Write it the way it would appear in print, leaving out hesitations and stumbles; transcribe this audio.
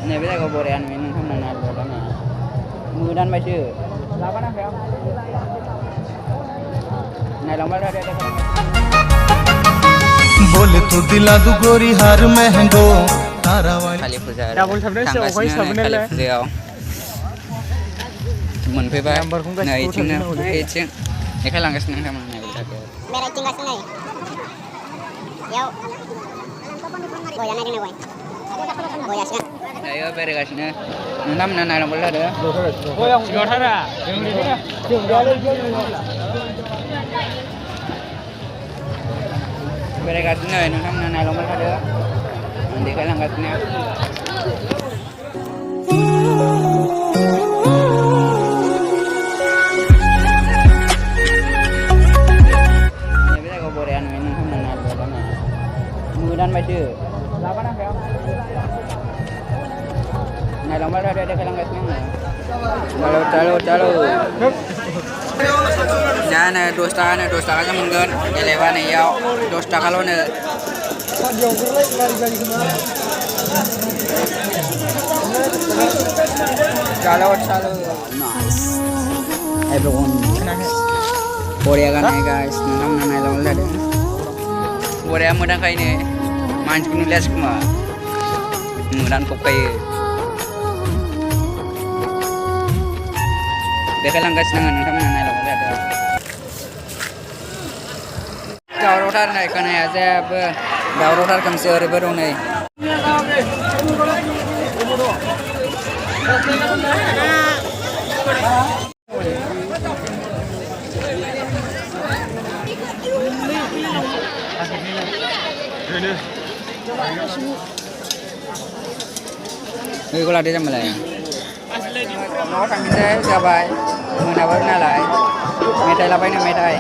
Này bây giờ có bồ đèn mình không nào được đó này. Mưa đan bay chứ. Lá bắt đang phải không? Này lòng bắt ra đây. बोले तो दिला दू गोरी हार महंगो तारा वाली Kali Fujar. Double sabun sih, sabunnya lah. Kali Fujar. Moनफैबाय नै इथिंनो इथिं लेखा लांगासिनो नोंथांमोन नाय बिदिनो बेरायथिंगासिनो बेयाव गया नायदों गय गयासिगोन दायो बेरायगासिनो नोंथांमोना नायलांबाय थादो सिगावथारा बेरायगासिनो नोंथांमोना नायलांबाय थादो आं देखायलांगासिनो dan maju. Lapan apa ya? Nah, lomba ada kalang gasnya. Calo. Jangan dos taka aja mungkin. Elevan ya, dos taka lo nih. Calo. Nice. Everyone. Korea kan ya guys. Namanya lomba ada. Korea mudah kayak ini. Manj nulis kuma mudan pokai dekha langgas nangan nangam nai logo ada daurotar nai kana ya jab daurotar kam se ore bero nai Ini kalau ada jam lain. Nó thằng kia ra bài, người nào vẫn na lại, mẹ tay là bay này mẹ tay.